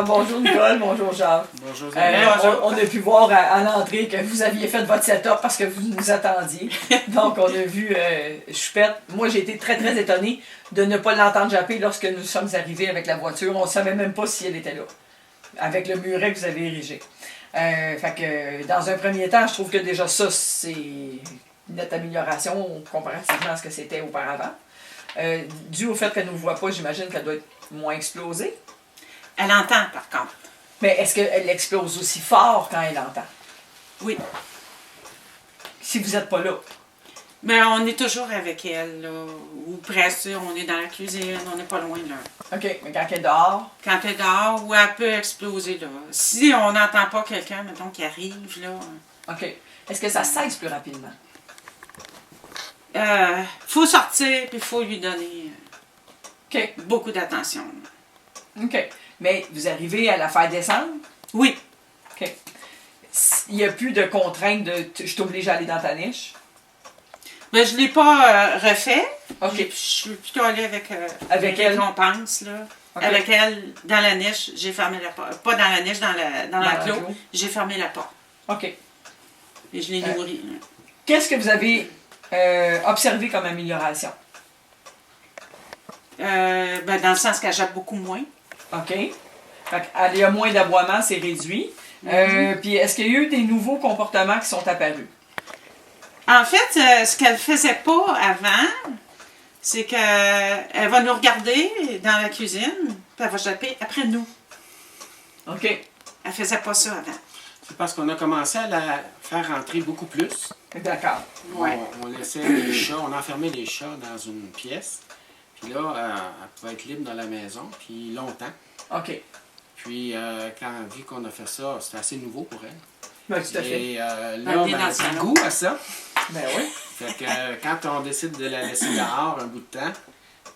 Alors, bonjour Nicole, bonjour Jacques. Bonjour. On a pu voir à l'entrée que vous aviez fait votre setup parce que vous nous attendiez. Donc, on a vu Choupette. Moi, j'ai été très, très étonnée de ne pas l'entendre japper lorsque nous sommes arrivés avec la voiture. On ne savait même pas si elle était là, avec le muret que vous avez érigé. Fait que, dans un premier temps, je trouve que déjà ça, c'est une nette amélioration comparativement à ce que c'était auparavant. Dû au fait qu'elle ne nous voit pas, j'imagine qu'elle doit être moins explosée. Elle entend, par contre. Mais est-ce qu'elle explose aussi fort quand elle entend? Oui. Si vous n'êtes pas là. Mais on est toujours avec elle, là. Ou presque, on est dans la cuisine, on n'est pas loin, là. OK, mais quand elle est dehors? Quand elle est dehors, ou elle peut exploser, là. Si on n'entend pas quelqu'un, mettons, qui arrive, là... OK. Est-ce que ça cesse plus rapidement? Faut sortir, puis il faut lui donner OK. beaucoup d'attention. OK. Mais vous arrivez à la faire descendre? Oui. OK. Il n'y a plus de contrainte de « je t'oblige à aller dans ta niche ». Mais je ne l'ai pas refait. OK. Je suis plutôt allée avec Avec les elle? récompenses, là. OK. Avec elle, dans la niche, j'ai fermé la porte. Pas dans la niche, dans l'enclos. l'enclos. J'ai fermé la porte. OK. Et je l'ai nourrie. Là. Qu'est-ce que vous avez observé comme amélioration? Ben, dans le sens qu'elle jappe beaucoup moins. OK. Fait qu'il y a moins d'aboiements, c'est réduit. Puis est-ce qu'il y a eu des nouveaux comportements qui sont apparus? En fait, ce qu'elle faisait pas avant, c'est qu'elle va nous regarder dans la cuisine, puis elle va japper après nous. OK. Elle faisait pas ça avant. C'est parce qu'on a commencé à la faire rentrer beaucoup plus. D'accord. Ouais. On laissait les chats, on enfermait les chats dans une pièce. Puis là, elle pouvait être libre dans la maison, puis longtemps. OK. Puis, vu qu'on a fait ça, c'était assez nouveau pour elle. Ben, tout à fait. Et là, Elle vient dans elle le a salon. goût à ça. Ben oui. Fait que quand on décide de la laisser dehors un bout de temps,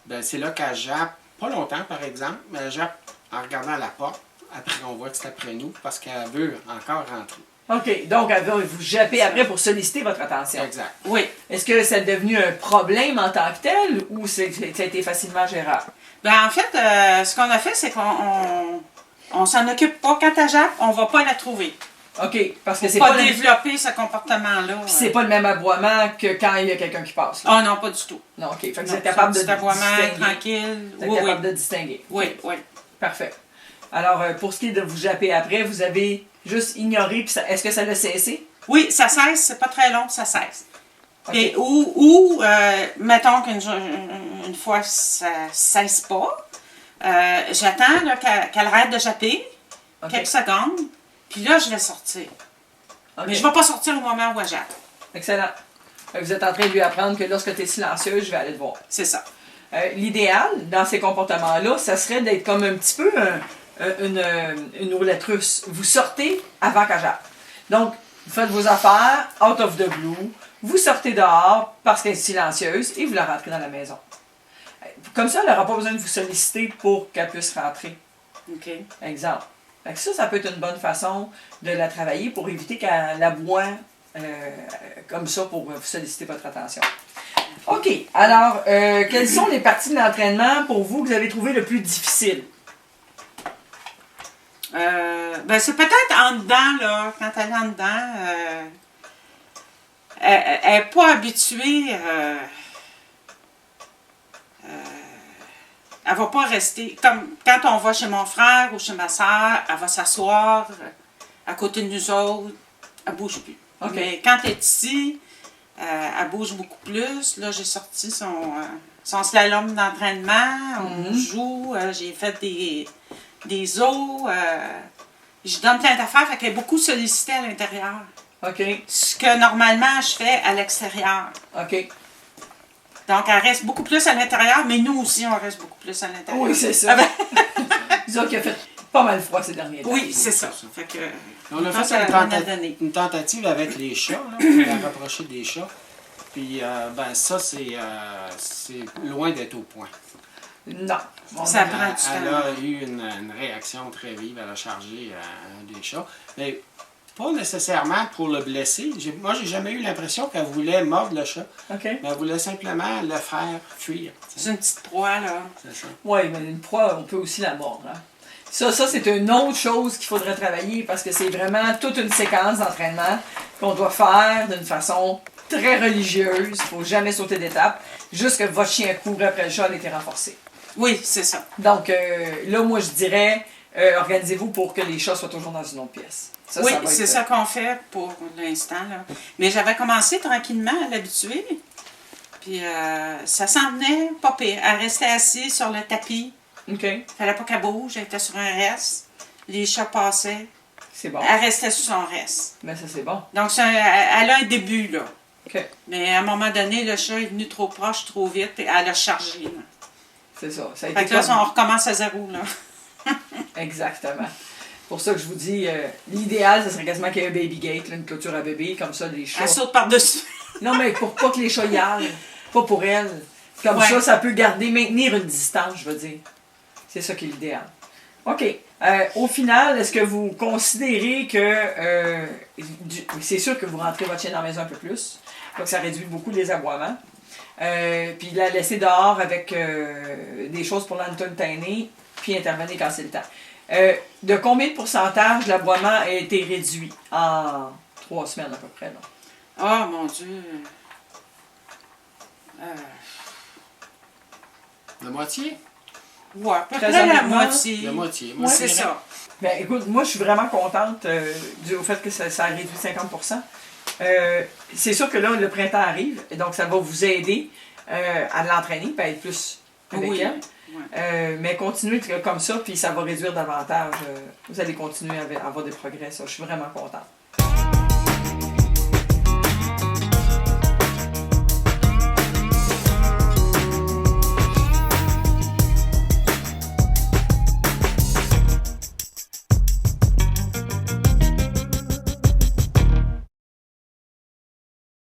ben c'est là qu'elle jappe, pas longtemps par exemple, mais elle jappe en regardant à la porte. Après, on voit que c'est après nous parce qu'elle veut encore rentrer. OK. Donc, elle va vous japper après pour solliciter votre attention. Exact. Oui. Est-ce que c'est devenu un problème en tant que tel ou ça a été facilement gérable? Ben, en fait, ce qu'on a fait, c'est qu'on s'en occupe pas. Quand elle jappe, on va pas la trouver. OK. Parce que c'est Pas pas, développer ce comportement-là. puis c'est pas le même aboiement que quand il y a quelqu'un qui passe. Là. Ah non, pas du tout. Non, OK. Fait que vous Non, êtes capable de c'est aboiement distinguer. tranquille. Vous êtes Oui, capable oui. de distinguer. Oui, oui. Parfait. Alors, pour ce qui est de vous japper après, vous avez juste ignoré, puis est-ce que ça l'a cessé? Oui, ça cesse, c'est pas très long, ça cesse. OK. Et mettons qu'une fois ça cesse pas, j'attends là, qu'elle arrête de japper, OK. quelques secondes, puis là, je vais sortir. OK. Mais je ne vais pas sortir au moment où elle jappe. Excellent. Fait que vous êtes en train de lui apprendre que lorsque tu es silencieuse, je vais aller te voir. C'est ça. L'idéal, dans ces comportements-là, ça serait d'être comme un petit peu une roulette russe. Vous sortez avant qu'elle jappe. Donc, vous faites vos affaires, out of the blue, vous sortez dehors parce qu'elle est silencieuse et vous la rentrez dans la maison. Comme ça, elle n'aura pas besoin de vous solliciter pour qu'elle puisse rentrer. OK. Exemple. Fait que ça peut être une bonne façon de la travailler pour éviter qu'elle aboie comme ça pour vous solliciter votre attention. OK. Alors, quelles sont les parties de l'entraînement pour vous que vous avez trouvé le plus difficile? Ben, c'est peut-être en dedans, là, quand elle est en dedans, elle n'est pas habituée. Elle va pas rester. Comme quand on va chez mon frère ou chez ma soeur, elle va s'asseoir à côté de nous autres. Elle ne bouge plus. OK. Mais quand elle est ici, elle bouge beaucoup plus. Là, j'ai sorti son slalom d'entraînement. On joue. J'ai fait des os. Je donne plein d'affaires. Fait qu'elle est beaucoup sollicitée à l'intérieur. OK. Ce que normalement je fais à l'extérieur. OK. Donc, elle reste beaucoup plus à l'intérieur, mais nous aussi, on reste beaucoup plus à l'intérieur. Oui, c'est ça. Disons qu'il a fait pas mal froid ces derniers temps. Oui, c'est ça. Fait que, On a ça, fait ça une, a rien à donner. une tentative avec les chats, là, pour la rapprocher des chats. Puis, ben ça, c'est loin d'être au point. Non. Bon, Ça ben, prend du Elle temps. a eu une réaction très vive, elle a chargé des chats. Mais pas nécessairement pour le blesser. Moi, j'ai jamais eu l'impression qu'elle voulait mordre le chat. OK. Mais elle voulait simplement le faire fuir. tu sais. C'est une petite proie, là. C'est ça. Oui, mais une proie, on peut aussi la mordre. Hein. Ça c'est une autre chose qu'il faudrait travailler parce que c'est vraiment toute une séquence d'entraînement qu'on doit faire d'une façon très religieuse. Il ne faut jamais sauter d'étape. Juste que votre chien court après le chat, elle a été renforcée. Oui, c'est ça. Donc là, moi, je dirais, organisez-vous pour que les chats soient toujours dans une autre pièce. Ça, oui, ça va c'est être- ça qu'on fait pour l'instant. Là. Mais j'avais commencé tranquillement à l'habituer. Puis ça s'en venait pas pire. Elle restait assise sur le tapis. OK, Fallait pas qu'elle bouge. Elle était sur un reste. Les chats passaient. c'est bon. Elle restait sur son reste. Mais ça, c'est bon. Donc, elle a un début, là. OK, Mais à un moment donné, le chat est venu trop proche, trop vite, et elle a chargé. Là. c'est ça. Ça a Fait été que là, comme- on recommence à zéro, là. Exactement. Pour ça que je vous dis, l'idéal, ce serait quasiment qu'il y ait un baby gate, là, une clôture à bébé, comme ça, les chats... Elle saute par-dessus. Non, mais pour pas que les chats y aillent, pas pour elle. Comme Ouais. ça peut maintenir une distance, je veux dire. C'est ça qui est l'idéal. OK. Au final, est-ce que vous considérez que... c'est sûr que vous rentrez votre chien dans la maison un peu plus. Donc, ça réduit beaucoup les aboiements. Puis la laisser dehors avec des choses pour l'entertainer, puis intervenir quand c'est le temps. De combien de pourcentage l'aboiement a été réduit en 3 semaines à peu près? Là? Oh, mon Dieu. La moitié? Ouais, à peu Très près la honnêtement, moitié. La moitié. Ouais, C'est je dirais. ça. Ben, écoute, moi, je suis vraiment contente du au fait que ça a réduit 50%. C'est sûr que là, le printemps arrive, et donc ça va vous aider à l'entraîner, puis à être plus avec Oui. elle. Ouais. Mais continuez comme ça, puis ça va réduire davantage. Vous allez continuer à avoir des progrès, ça. Je suis vraiment contente.